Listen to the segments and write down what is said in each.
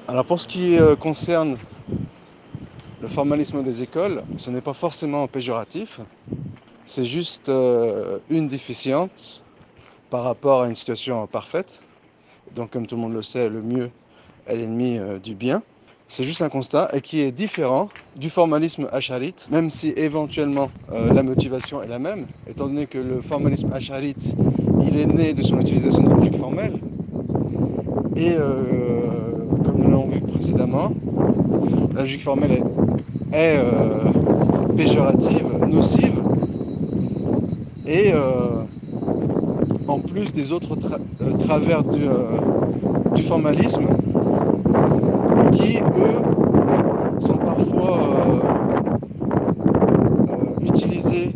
Alors pour ce qui concerne le formalisme des écoles, ce n'est pas forcément péjoratif, c'est juste une déficience par rapport à une situation parfaite. Donc comme tout le monde le sait, le mieux est l'ennemi du bien. C'est juste un constat et qui est différent du formalisme acharite, même si éventuellement la motivation est la même, étant donné que le formalisme acharite, il est né de son utilisation de la logique formelle. Et comme nous l'avons vu précédemment, la logique formelle est péjorative, nocive, et en plus des autres travers du formalisme, qui eux sont parfois utilisés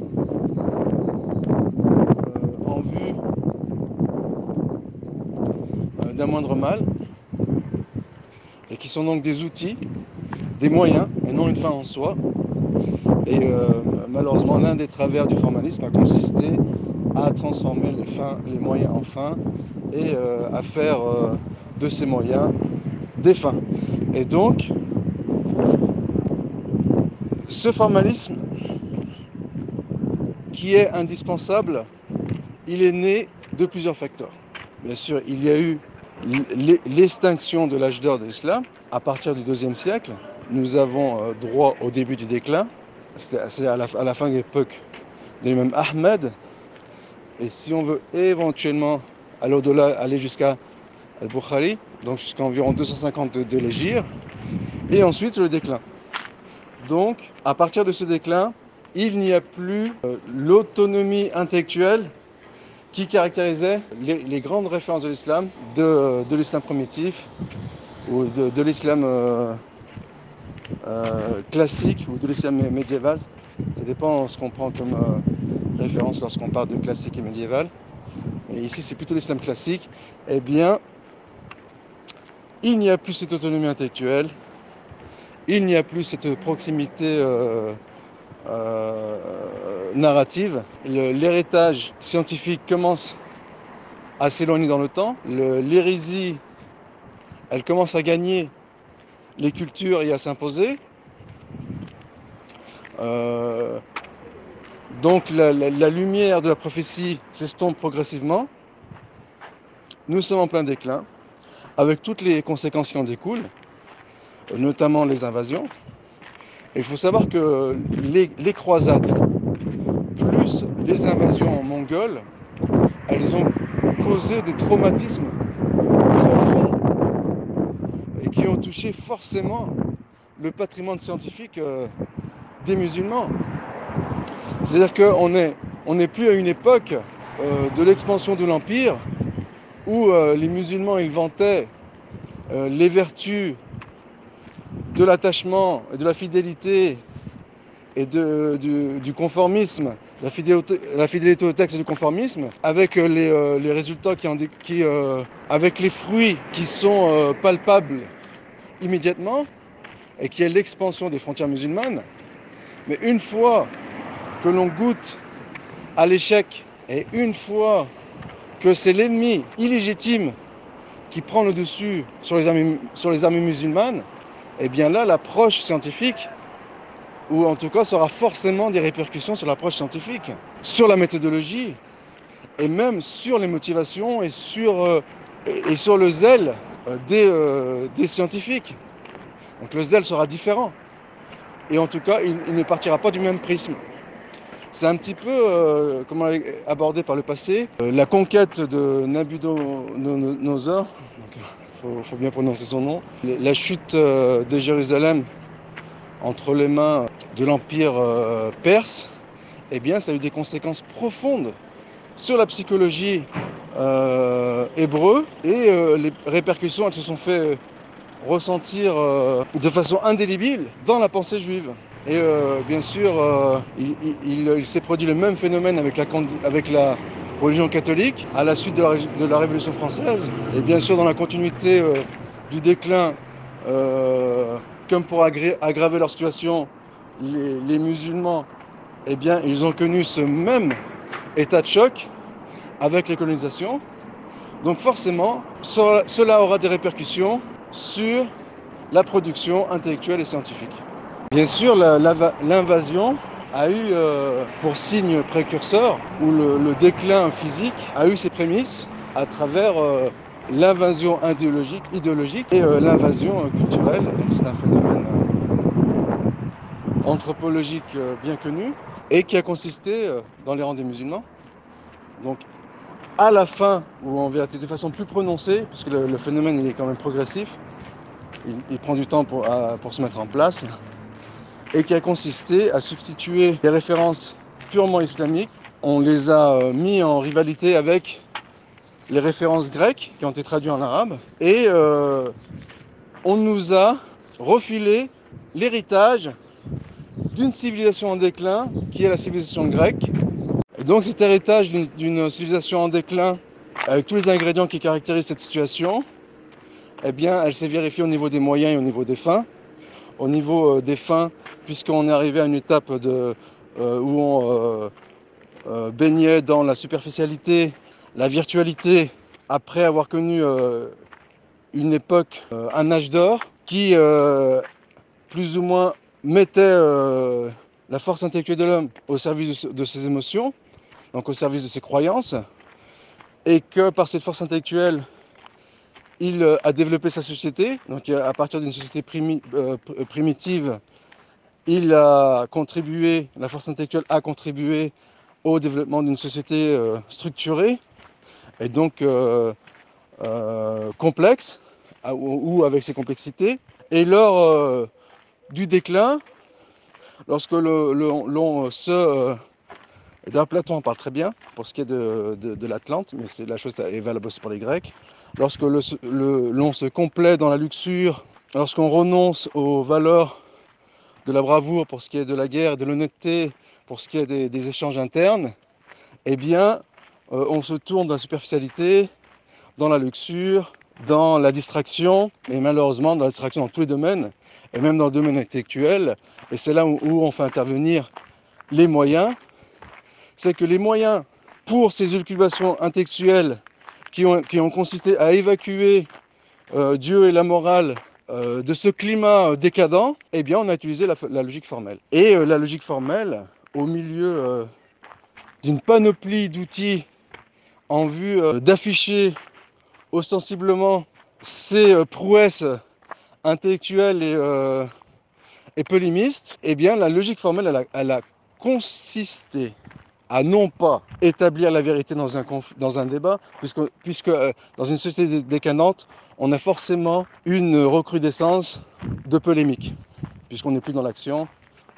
en vue d'un moindre mal, et qui sont donc des outils, des moyens, et non une fin en soi. Et malheureusement, l'un des travers du formalisme a consisté à transformer les moyens en fins, et à faire de ces moyens des fins. Et donc, ce formalisme qui est indispensable, il est né de plusieurs facteurs. Bien sûr, il y a eu l'extinction de l'âge d'or de l'islam à partir du IIe siècle. Nous avons droit au début du déclin, c'est à la fin de l'époque de l'imam Ahmed. Et si on veut éventuellement aller au-delà, aller jusqu'à Al-Bukhari, donc jusqu'à environ 250 de l'Hégire, et ensuite le déclin. Donc, à partir de ce déclin, il n'y a plus l'autonomie intellectuelle qui caractérisait les grandes références de l'islam, de l'islam primitif, ou de l'islam classique, ou de l'islam médiéval. Ça dépend de ce qu'on prend comme référence lorsqu'on parle de classique et médiéval. Et ici, c'est plutôt l'islam classique. Eh bien, il n'y a plus cette autonomie intellectuelle, il n'y a plus cette proximité narrative. L'héritage scientifique commence à s'éloigner dans le temps. L'hérésie, elle commence à gagner les cultures et à s'imposer. Donc la lumière de la prophétie s'estompe progressivement. Nous sommes en plein déclin, avec toutes les conséquences qui en découlent, notamment les invasions. Et il faut savoir que les croisades, plus les invasions mongoles, elles ont causé des traumatismes profonds et qui ont touché forcément le patrimoine scientifique des musulmans. C'est-à-dire qu'on n'est plus à une époque de l'expansion de l'Empire où les musulmans ils vantaient les vertus de l'attachement et de la fidélité et du conformisme, la fidélité au texte et du conformisme, avec les résultats avec les fruits qui sont palpables immédiatement, et qui est l'expansion des frontières musulmanes. Mais une fois que l'on goûte à l'échec, et une fois que c'est l'ennemi illégitime qui prend le dessus sur les armées musulmanes, et bien là, l'approche scientifique, ou en tout cas, ça aura forcément des répercussions sur l'approche scientifique, sur la méthodologie, et même sur les motivations et sur le zèle des scientifiques. Donc le zèle sera différent. Et en tout cas, il ne partira pas du même prisme. C'est un petit peu, comme on l'avait abordé par le passé, la conquête de Nabucodonosor, il faut bien prononcer son nom, la chute de Jérusalem entre les mains de l'Empire perse, eh bien, ça a eu des conséquences profondes sur la psychologie hébreu, et les répercussions, elles se sont fait ressentir de façon indélébile dans la pensée juive. Et bien sûr, il s'est produit le même phénomène avec la religion catholique à la suite de la Révolution française. Et bien sûr, dans la continuité du déclin, comme pour aggraver leur situation, les musulmans, eh bien, ils ont connu ce même état de choc avec les colonisations. Donc forcément, cela aura des répercussions sur la production intellectuelle et scientifique. Bien sûr, l'invasion a eu pour signe précurseur, ou le déclin physique a eu ses prémices à travers l'invasion idéologique et l'invasion culturelle. Donc c'est un phénomène anthropologique bien connu et qui a consisté dans les rangs des musulmans. Donc à la fin, ou en vérité de façon plus prononcée, puisque le phénomène il est quand même progressif, il prend du temps pour se mettre en place, et qui a consisté à substituer les références purement islamiques. On les a mis en rivalité avec les références grecques qui ont été traduites en arabe, et on nous a refilé l'héritage d'une civilisation en déclin qui est la civilisation grecque. Et donc cet héritage d'une civilisation en déclin, avec tous les ingrédients qui caractérisent cette situation, eh bien elle s'est vérifiée au niveau des moyens et au niveau des fins. Au niveau des fins, puisqu'on est arrivé à une étape où on baignait dans la superficialité, la virtualité, après avoir connu une époque, un âge d'or, qui plus ou moins mettait la force intellectuelle de l'homme au service de ses émotions, donc au service de ses croyances, et que par cette force intellectuelle, il a développé sa société. Donc à partir d'une société primitive, il a contribué, la force intellectuelle a contribué au développement d'une société structurée et donc complexe, ou avec ses complexités. Et lors du déclin, lorsque l'on se... D'ailleurs, Platon en parle très bien pour ce qui est de l'Atlante, mais la chose est valable aussi pour les Grecs. Lorsque l'on se complaît dans la luxure, lorsqu'on renonce aux valeurs de la bravoure pour ce qui est de la guerre, de l'honnêteté pour ce qui est des échanges internes, eh bien, on se tourne dans la superficialité, dans la luxure, dans la distraction, et malheureusement dans la distraction dans tous les domaines, et même dans le domaine intellectuel. Et c'est là où on fait intervenir les moyens. C'est que les moyens pour ces occupations intellectuelles qui ont consisté à évacuer Dieu et la morale de ce climat décadent, eh bien on a utilisé la logique formelle. Et la logique formelle, au milieu d'une panoplie d'outils en vue d'afficher ostensiblement ses prouesses intellectuelles et polémistes, eh bien la logique formelle, elle a consisté à non pas établir la vérité dans un débat, puisque dans une société décadente, on a forcément une recrudescence de polémique, puisqu'on n'est plus dans l'action,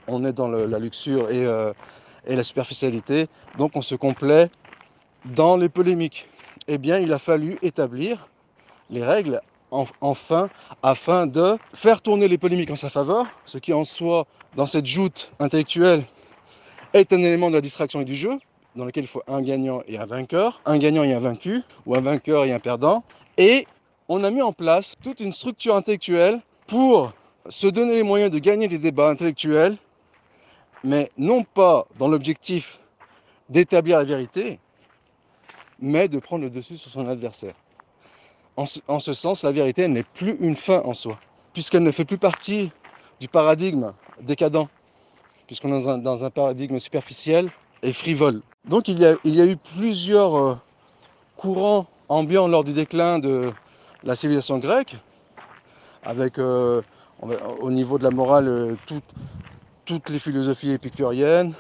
on est dans la luxure et la superficialité, donc on se complaît dans les polémiques. Eh bien, il a fallu établir les règles afin de faire tourner les polémiques en sa faveur, ce qui en soi, dans cette joute intellectuelle, est un élément de la distraction et du jeu, dans lequel il faut un gagnant et un vainqueur, un gagnant et un vaincu, ou un vainqueur et un perdant. Et on a mis en place toute une structure intellectuelle pour se donner les moyens de gagner des débats intellectuels, mais non pas dans l'objectif d'établir la vérité, mais de prendre le dessus sur son adversaire. En ce sens, la vérité, elle n'est plus une fin en soi, puisqu'elle ne fait plus partie du paradigme décadent, puisqu'on est dans un paradigme superficiel et frivole. Donc il y a eu plusieurs courants ambiants lors du déclin de la civilisation grecque, avec au niveau de la morale toutes les philosophies épicuriennes,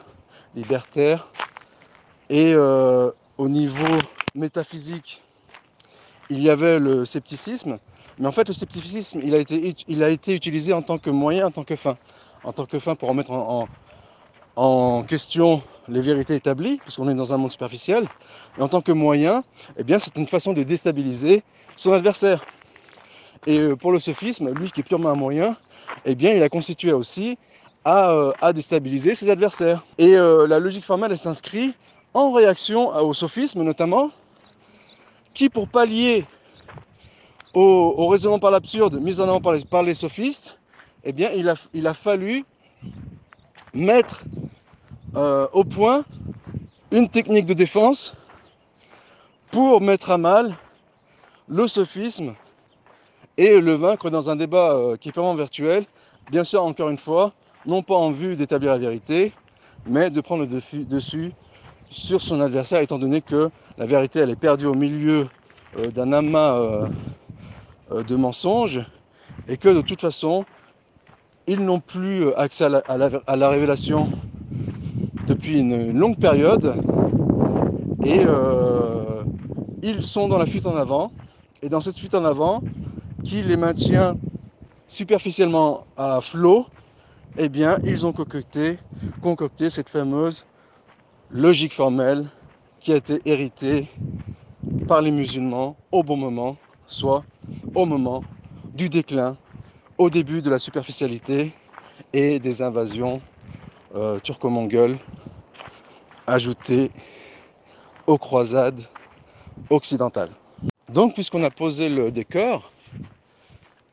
libertaires, et au niveau métaphysique, il y avait le scepticisme, mais en fait le scepticisme il a été utilisé en tant que moyen, en tant que fin pour remettre en question les vérités établies, puisqu'on est dans un monde superficiel, et en tant que moyen, eh bien, c'est une façon de déstabiliser son adversaire. Et pour le sophisme, lui qui est purement un moyen, eh bien, il a constitué aussi à déstabiliser ses adversaires. Et la logique formelle, elle s'inscrit en réaction au sophisme notamment, qui pour pallier au raisonnement par l'absurde mis en avant par les sophistes, eh bien, il a fallu mettre au point une technique de défense pour mettre à mal le sophisme et le vaincre dans un débat qui est purement virtuel, bien sûr, encore une fois, non pas en vue d'établir la vérité, mais de prendre le dessus sur son adversaire, étant donné que la vérité, elle est perdue au milieu d'un amas de mensonges, et que de toute façon, ils n'ont plus accès à la révélation depuis une longue période, et ils sont dans la fuite en avant, et dans cette fuite en avant, qui les maintient superficiellement à flot, eh bien, ils ont concocté cette fameuse logique formelle qui a été héritée par les musulmans au bon moment, soit au moment du déclin, au début de la superficialité et des invasions turco-mongoles ajoutées aux croisades occidentales. Donc, puisqu'on a posé le décor,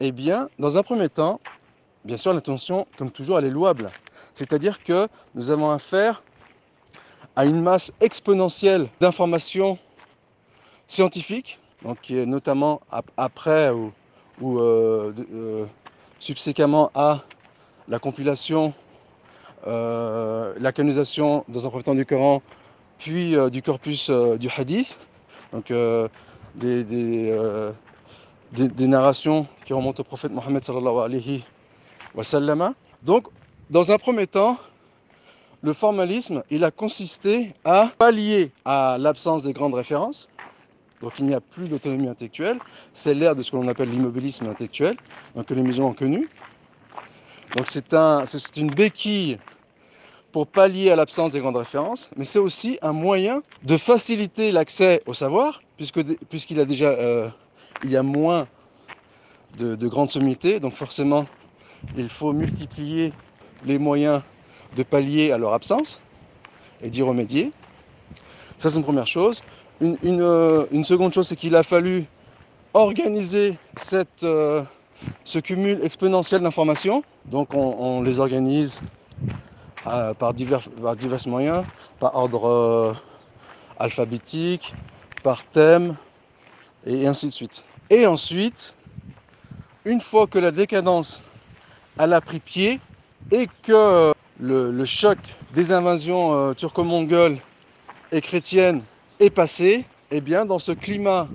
eh bien, dans un premier temps, bien sûr, l'intention, comme toujours, elle est louable. C'est-à-dire que nous avons affaire à une masse exponentielle d'informations scientifiques, donc qui est notamment après ou subséquemment à la compilation, la canonisation dans un premier temps du Coran, puis du corpus du hadith, donc des narrations qui remontent au prophète Mohammed sallallahu alayhi wa sallam. Donc, dans un premier temps, le formalisme, il a consisté à pallier à l'absence des grandes références. Donc il n'y a plus d'autonomie intellectuelle. C'est l'ère de ce que l'on appelle l'immobilisme intellectuel, donc que les musulmans ont connu. Donc c'est une béquille pour pallier à l'absence des grandes références, mais c'est aussi un moyen de faciliter l'accès au savoir, puisqu'il a déjà il y a moins de grandes sommités, donc forcément il faut multiplier les moyens de pallier à leur absence et d'y remédier. Ça, c'est une première chose. Une seconde chose, c'est qu'il a fallu organiser ce cumul exponentiel d'informations. Donc, on les organise par divers moyens, par ordre alphabétique, par thème, et ainsi de suite. Et ensuite, une fois que la décadence elle a pris pied et que le choc des invasions turco-mongoles et chrétiennes est passé, eh bien dans ce climat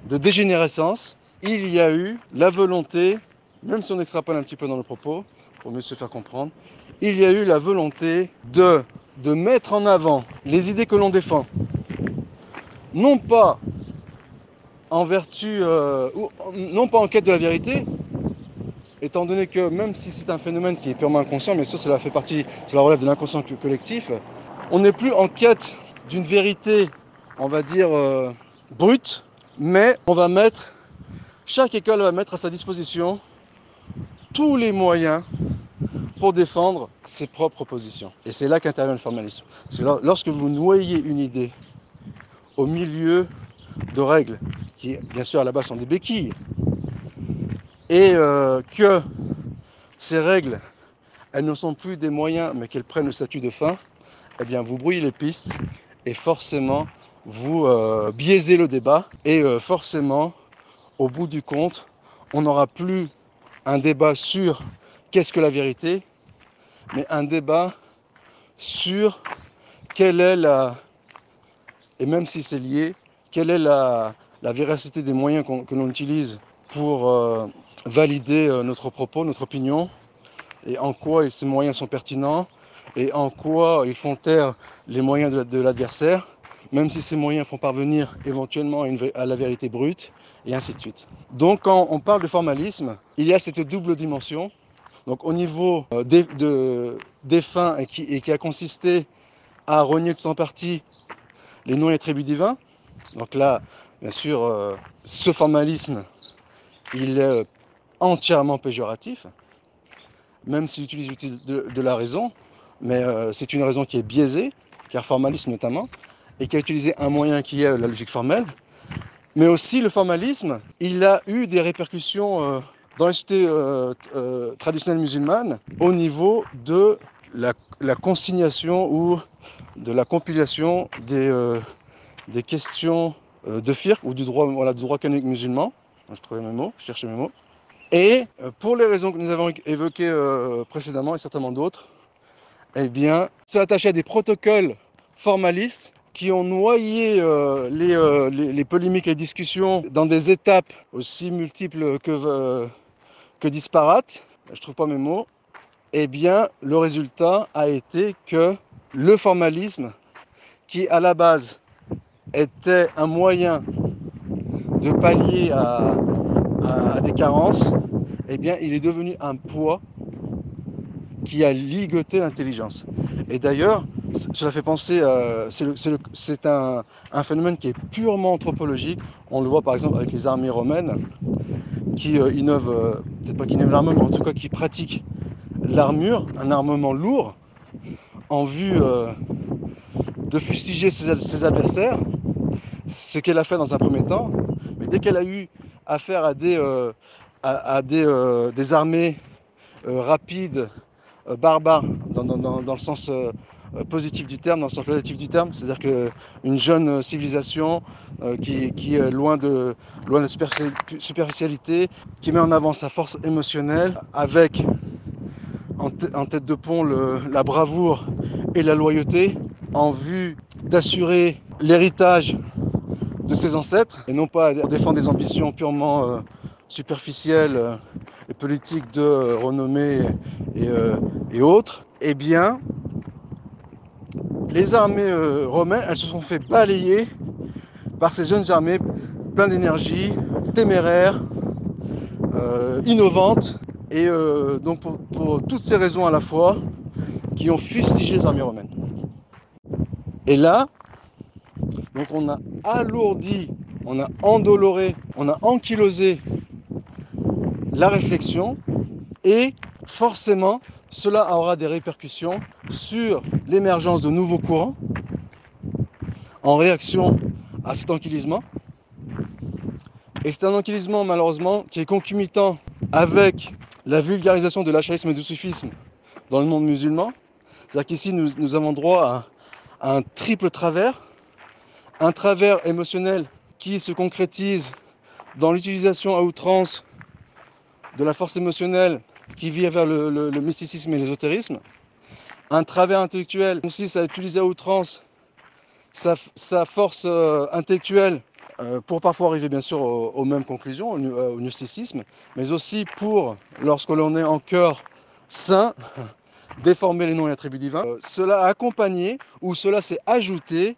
de dégénérescence, il y a eu la volonté, même si on extrapole un petit peu dans le propos, pour mieux se faire comprendre, il y a eu la volonté de mettre en avant les idées que l'on défend, non pas en vertu, non pas en quête de la vérité, étant donné que même si c'est un phénomène qui est purement inconscient, mais ça, cela relève de l'inconscient collectif, on n'est plus en quête d'une vérité, on va dire, brute, mais chaque école va mettre à sa disposition tous les moyens pour défendre ses propres positions. Et c'est là qu'intervient le formalisme. C'est lorsque vous noyez une idée au milieu de règles, qui bien sûr à la base sont des béquilles, et que ces règles, elles ne sont plus des moyens, mais qu'elles prennent le statut de fin, eh bien vous brouillez les pistes et forcément vous biaisez le débat et forcément, au bout du compte, on n'aura plus un débat sur qu'est-ce que la vérité, mais un débat sur quelle est et même si c'est lié, quelle est la véracité des moyens que l'on utilise pour valider notre propos, notre opinion, et en quoi ces moyens sont pertinents, et en quoi ils font taire les moyens de l'adversaire, même si ces moyens font parvenir éventuellement à la vérité brute, et ainsi de suite. Donc quand on parle de formalisme, il y a cette double dimension, donc au niveau des fins, et qui a consisté à renier tout en partie les noms et attributs divins. Donc là, bien sûr, ce formalisme, il est entièrement péjoratif, même s'il utilise de la raison, mais c'est une raison qui est biaisée, car formalisme notamment, et qui a utilisé un moyen qui est la logique formelle. Mais aussi le formalisme, il a eu des répercussions dans les sociétés traditionnelles musulmanes au niveau de la consignation ou de la compilation des questions de fiqh ou du droit, voilà, du droit canonique musulman. Je trouvais mes mots, je cherchais mes mots. Et pour les raisons que nous avons évoquées précédemment et certainement d'autres, eh bien, s'est attaché à des protocoles formalistes qui ont noyé les polémiques, les discussions dans des étapes aussi multiples que disparates. Je ne trouve pas mes mots. Eh bien, le résultat a été que le formalisme, qui à la base était un moyen de pallier à des carences, eh bien, il est devenu un poids qui a ligoté l'intelligence. Et d'ailleurs, cela fait penser, c'est un phénomène qui est purement anthropologique. On le voit par exemple avec les armées romaines qui innovent, peut-être pas qui innovent l'armement, mais en tout cas qui pratiquent l'armure, un armement lourd, en vue de fustiger ses adversaires, ce qu'elle a fait dans un premier temps. Mais dès qu'elle a eu affaire à des armées rapides, barbares, dans le sens positif du terme, dans le sens positif du terme, c'est-à-dire qu'une jeune civilisation qui est loin de la superficialité, qui met en avant sa force émotionnelle, avec en tête de pont la bravoure et la loyauté, en vue d'assurer l'héritage de ses ancêtres, et non pas à défendre des ambitions purement superficielles et politiques de renommée et autres. Eh bien, les armées romaines, elles se sont fait balayer par ces jeunes armées pleines d'énergie, téméraires, innovantes, et donc pour toutes ces raisons à la fois, qui ont fustigé les armées romaines. Et là, donc on a alourdi, on a endoloré, on a ankylosé la réflexion, et forcément cela aura des répercussions sur l'émergence de nouveaux courants en réaction à cet ankylosement. Et c'est un ankylosement malheureusement qui est concomitant avec la vulgarisation de l'achérisme et du soufisme dans le monde musulman. C'est-à-dire qu'ici nous avons droit à un triple travers. Un travers émotionnel qui se concrétise dans l'utilisation à outrance de la force émotionnelle qui vit vers le mysticisme et l'ésotérisme. Un travers intellectuel qui consiste à utiliser à outrance sa force intellectuelle pour parfois arriver bien sûr aux mêmes conclusions, au gnosticisme, mais aussi pour, lorsque l'on est en cœur saint, déformer les noms et attributs divins. Cela a accompagné, ou cela s'est ajouté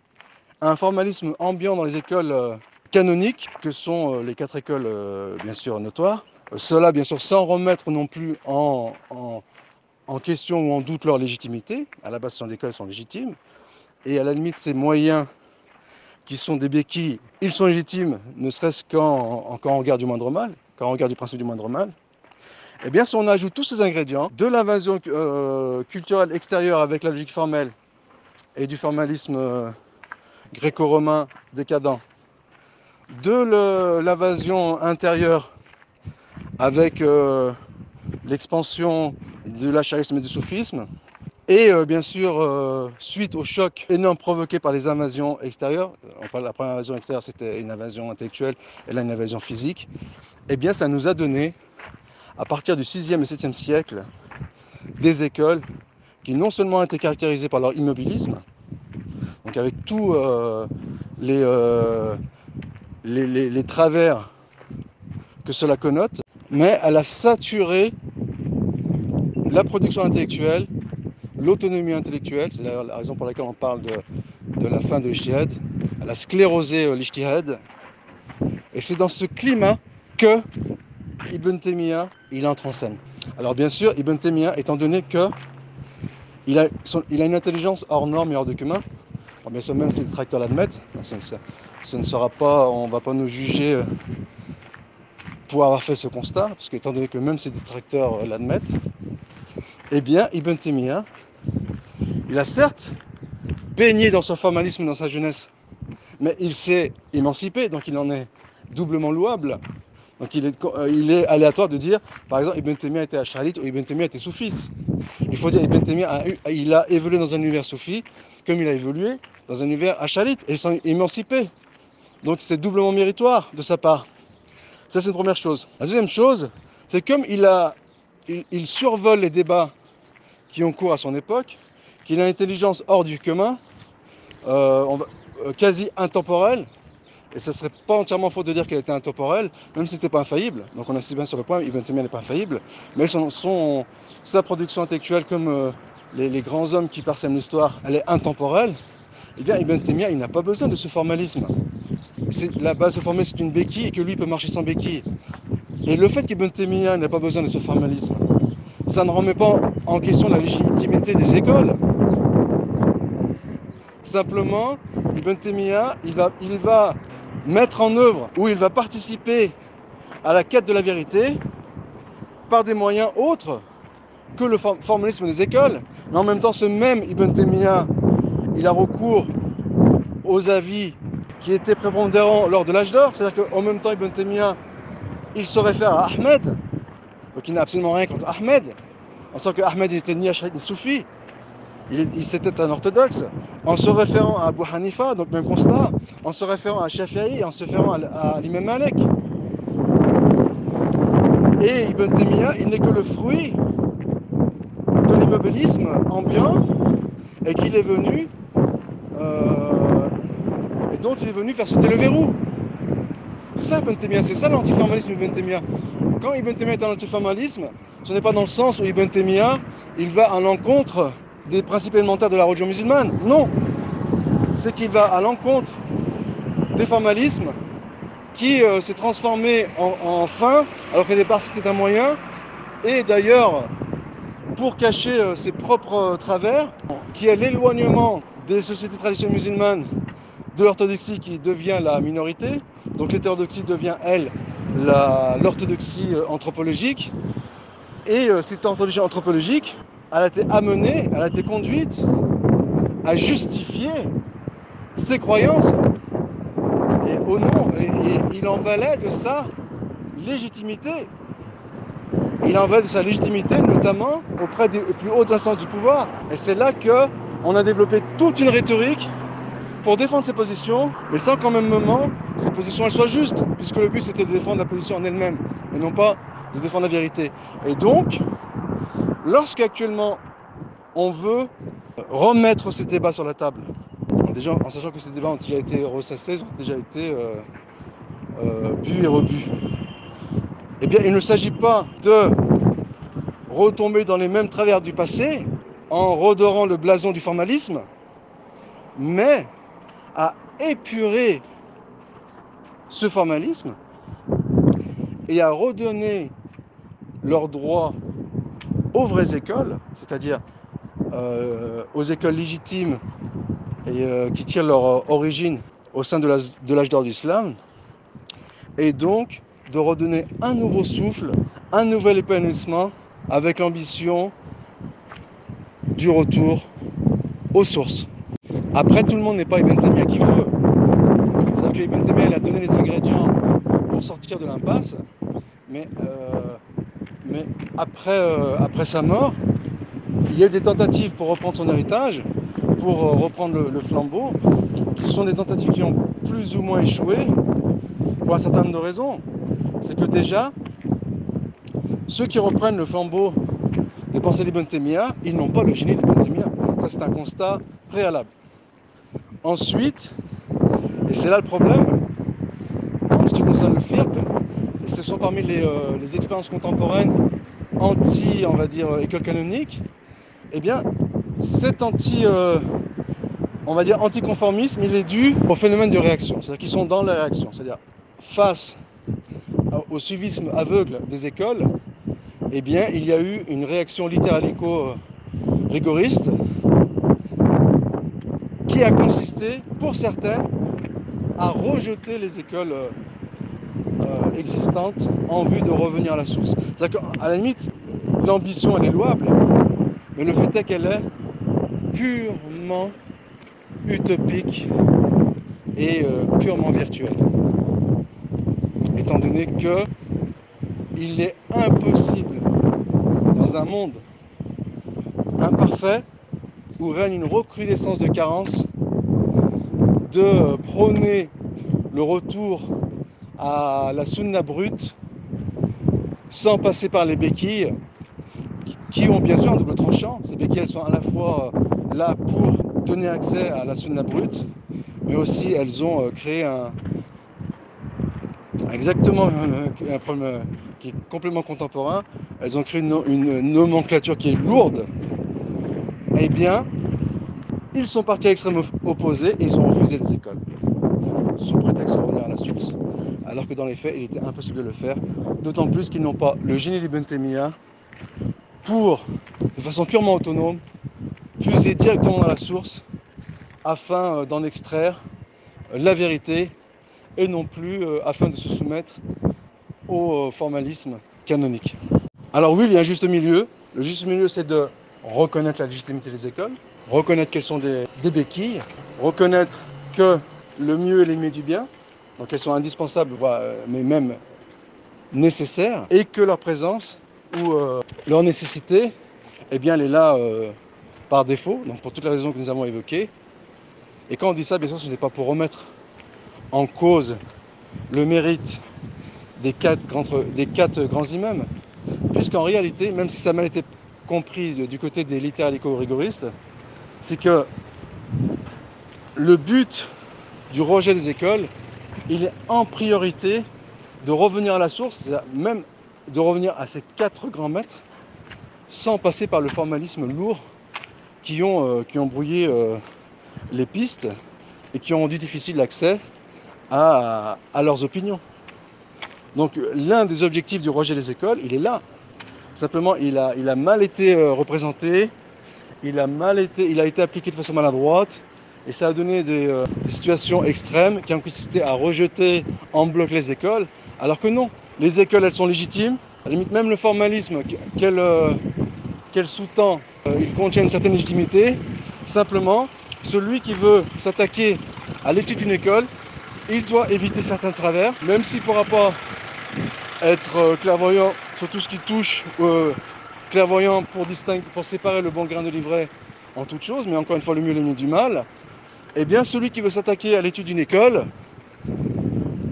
à un formalisme ambiant dans les écoles canoniques, que sont les 4 écoles bien sûr notoires. Cela bien sûr sans remettre non plus en question ou en doute leur légitimité. À la base, ce sont des écoles qui sont légitimes. Et à la limite, ces moyens qui sont des béquilles, ils sont légitimes, ne serait-ce quand on regarde du moindre mal, quand on regarde du principe du moindre mal. Eh bien, si on ajoute tous ces ingrédients, de l'invasion culturelle extérieure avec la logique formelle et du formalisme gréco-romain décadent, de l'invasion intérieure avec l'expansion de l'achérisme et du soufisme, et bien sûr, suite au choc énorme provoqué par les invasions extérieures, enfin la première invasion extérieure c'était une invasion intellectuelle, et là une invasion physique, eh bien ça nous a donné, à partir du 6e et 7e siècle, des écoles qui non seulement étaient caractérisées par leur immobilisme, donc avec tous les travers que cela connote, mais elle a saturé la production intellectuelle, l'autonomie intellectuelle, c'est d'ailleurs la raison pour laquelle on parle de la fin de l'ijtihad. Elle a sclérosé l'ijtihad, et c'est dans ce climat que Ibn Taymiyyah il entre en scène. Alors bien sûr, Ibn Taymiyyah, étant donné qu'il a une intelligence hors norme et hors de commun, bien sûr même ses détracteurs l'admettent, donc ce ne sera pas, on ne va pas nous juger pour avoir fait ce constat, parce qu'étant donné que même ses détracteurs l'admettent, eh bien Ibn Taymiyyah, il a certes baigné dans son formalisme dans sa jeunesse, mais il s'est émancipé, donc il en est doublement louable. Donc il est aléatoire de dire, par exemple, Ibn Taymiyyah était acharite ou Ibn Taymiyyah était soufiste. Il faut dire Ibn Taymiyyah il a évolué dans un univers soufi, comme il a évolué dans un univers acharite, et ils sont émancipés. Donc c'est doublement méritoire de sa part. Ça, c'est une première chose. La deuxième chose, c'est comme il survole les débats qui ont cours à son époque, qu'il a une intelligence hors du commun, quasi intemporelle, et ce ne serait pas entièrement faux de dire qu'elle était intemporelle, même si ce n'était pas infaillible. Donc on insiste bien sur le point, Ibn Taymiyyah n'est pas infaillible, mais sa production intellectuelle, comme les grands hommes qui parsèment l'histoire, elle est intemporelle. Eh bien, Ibn Taymiyyah, il n'a pas besoin de ce formalisme. La base de formalisme, c'est une béquille et que lui peut marcher sans béquille. Et le fait qu'Ibn Taymiyyah n'ait pas besoin de ce formalisme, ça ne remet pas en question la légitimité des écoles. Simplement, Ibn Taymiyyah, il va mettre en œuvre, ou il va participer à la quête de la vérité par des moyens autres que le formalisme des écoles. Mais en même temps, ce même Ibn Taymiyyah, il a recours aux avis qui étaient prépondérants lors de l'âge d'or. C'est-à-dire qu'en même temps, Ibn Taymiyyah, il se réfère à Ahmed, donc il n'a absolument rien contre Ahmed, en sachant que Ahmed n'était ni ash'ari ni soufi, c'était un orthodoxe, en se référant à Abu Hanifa, donc même constat, en se référant à Shafi'i, en se référant à l'imam Malik. Et Ibn Taymiyyah, il n'est que le fruit de l'immobilisme ambiant et qu'il est venu et dont il est venu faire sauter le verrou. C'est ça Ibn Taymiyyah, c'est ça l'antiformalisme Ibn Taymiyyah. Quand Ibn Taymiyyah est dans l'antiformalisme, ce n'est pas dans le sens où Ibn Taymiyyah, il va à l'encontre des principes élémentaires de la religion musulmane. Non, c'est qu'il va à l'encontre des formalismes qui s'est transformé en fin, alors qu'au départ c'était un moyen. Et d'ailleurs, pour cacher ses propres travers, qui est l'éloignement des sociétés traditionnelles musulmanes de l'orthodoxie qui devient la minorité. Donc l'hétérodoxie devient, elle, l'orthodoxie anthropologique. Et cette orthodoxie anthropologique, elle a été amenée, elle a été conduite à justifier ses croyances. Et au nom, et il en valait de sa légitimité. Il en valait de sa légitimité, notamment auprès des plus hautes instances du pouvoir. Et c'est là qu'on a développé toute une rhétorique pour défendre ses positions, mais sans qu'en même moment, ces positions elles soient justes, puisque le but c'était de défendre la position en elle-même, et non pas de défendre la vérité. Et donc, lorsqu'actuellement on veut remettre ces débats sur la table, déjà en sachant que ces débats ont déjà été ressassés, ont déjà été bu et rebu, eh bien il ne s'agit pas de retomber dans les mêmes travers du passé en redorant le blason du formalisme, mais à épurer ce formalisme et à redonner leurs droits aux vraies écoles, c'est-à-dire aux écoles légitimes et qui tirent leur origine au sein de l'âge d'or d'Islam, et donc de redonner un nouveau souffle, un nouvel épanouissement avec l'ambition du retour aux sources. Après, tout le monde n'est pas Ibn Taymiyyah qui veut. C'est-à-dire que Ibn Taymiyyah il a donné les ingrédients pour sortir de l'impasse, mais après sa mort, il y a eu des tentatives pour reprendre son héritage, pour reprendre le flambeau. Ce sont des tentatives qui ont plus ou moins échoué pour un certain nombre de raisons. C'est que déjà, ceux qui reprennent le flambeau des pensées d'Ibn Taymiyyah, ils n'ont pas le génie d'Ibn Taymiyyah. Ça, c'est un constat préalable. Ensuite, et c'est là le problème, en ce qui concerne le FIRP, et ce sont parmi les expériences contemporaines anti, on va dire, école canonique, eh bien, cet anticonformisme, il est dû au phénomène de réaction. C'est-à-dire qu'ils sont dans la réaction. C'est-à-dire, face au suivisme aveugle des écoles, eh bien, il y a eu une réaction littéralico-rigoriste qui a consisté, pour certaines, à rejeter les écoles existantes en vue de revenir à la source. C'est-à-dire qu'à la limite, l'ambition, elle est louable, mais le fait est qu'elle est purement utopique et purement virtuelle. Étant donné qu'il est impossible, dans un monde imparfait, où règne une recrudescence de carences, de prôner le retour à la sunna brute sans passer par les béquilles qui ont bien sûr un double tranchant. Ces béquilles, elles sont à la fois là pour donner accès à la sunna brute, mais aussi elles ont créé exactement un problème qui est complètement contemporain. Elles ont créé une nomenclature qui est lourde. Eh bien, ils sont partis à l'extrême opposé et ils ont refusé les écoles, sous prétexte de revenir à la source. Alors que dans les faits, il était impossible de le faire, d'autant plus qu'ils n'ont pas le génie d'Ibn Taymiyyah pour, de façon purement autonome, puiser directement dans la source afin d'en extraire la vérité et non plus afin de se soumettre au formalisme canonique. Alors oui, il y a un juste milieu. Le juste milieu, c'est de reconnaître la légitimité des écoles, reconnaître qu'elles sont des béquilles, reconnaître que le mieux est l'ennemi du bien, donc elles sont indispensables, mais même nécessaires, et que leur présence ou leur nécessité, eh bien, elle est là par défaut, donc pour toutes les raisons que nous avons évoquées. Et quand on dit ça, bien sûr, ce n'est pas pour remettre en cause le mérite des quatre grands imams, puisqu'en réalité, même si ça a mal été compris du côté des littéralico-rigoristes, c'est que le but du rejet des écoles, il est en priorité de revenir à la source, c'est-à-dire même de revenir à ces 4 grands maîtres, sans passer par le formalisme lourd qui ont brouillé les pistes et qui ont rendu difficile l'accès à leurs opinions. Donc l'un des objectifs du rejet des écoles, il est là. Simplement, il a mal été représenté, il a été appliqué de façon maladroite, et ça a donné des situations extrêmes qui ont consisté à rejeter en bloc les écoles, alors que non, les écoles, elles sont légitimes, à la limite même le formalisme qu'elle sous-tend, il contient une certaine légitimité. Simplement, celui qui veut s'attaquer à l'étude d'une école, il doit éviter certains travers, même s'il ne pourra pas être clairvoyant sur tout ce qui touche, clairvoyant pour séparer le bon grain de l'ivraie en toute chose, mais encore une fois le mieux est l'ennemi du mal. Eh bien, celui qui veut s'attaquer à l'étude d'une école,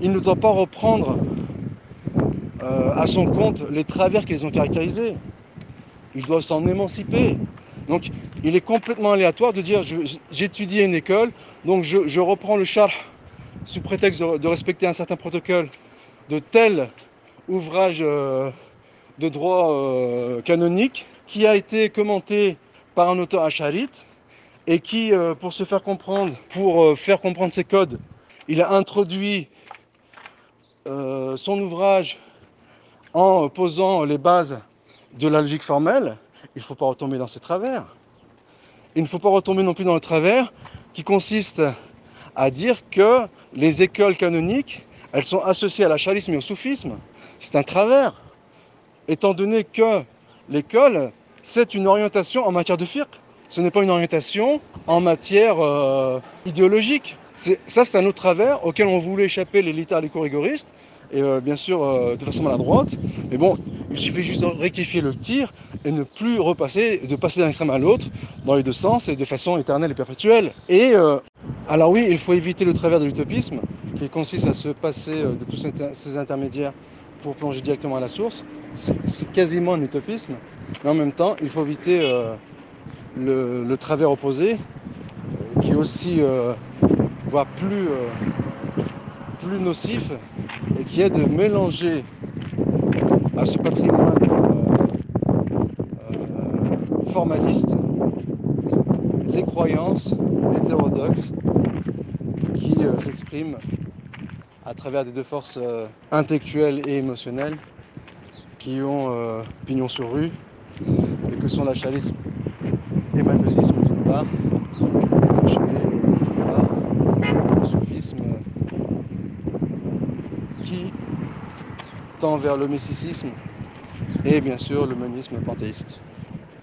il ne doit pas reprendre à son compte les travers qu'ils ont caractérisés. Il doit s'en émanciper. Donc, il est complètement aléatoire de dire j'étudie à une école, donc je reprends le charh sous prétexte de respecter un certain protocole de tel ouvrage de droit canonique qui a été commenté par un auteur acharite et qui, pour se faire comprendre, pour faire comprendre ses codes, il a introduit son ouvrage en posant les bases de la logique formelle. Il ne faut pas retomber dans ces travers. Il ne faut pas retomber non plus dans le travers qui consiste à dire que les écoles canoniques, elles sont associées à l'acharisme et au soufisme. C'est un travers, étant donné que l'école, c'est une orientation en matière de fiqh. Ce n'est pas une orientation en matière idéologique. C'est un autre travers auquel on voulait échapper les littéralico-rigoristes, et bien sûr de façon maladroite. Mais bon, il suffit juste de rectifier le tir et ne plus de passer d'un extrême à l'autre, dans les deux sens, et de façon éternelle et perpétuelle. Et alors oui, il faut éviter le travers de l'utopisme, qui consiste à se passer de tous ces intermédiaires pour plonger directement à la source. C'est quasiment un utopisme, mais en même temps, il faut éviter le travers opposé, qui est aussi, voire plus nocif, et qui est de mélanger à ce patrimoine formaliste les croyances hétérodoxes qui s'expriment à travers des deux forces intellectuelles et émotionnelles qui ont pignon sur rue, et que sont l'acharisme et mathélisme d'une part, et d'autre part, le soufisme qui tend vers le mysticisme et bien sûr le monisme panthéiste.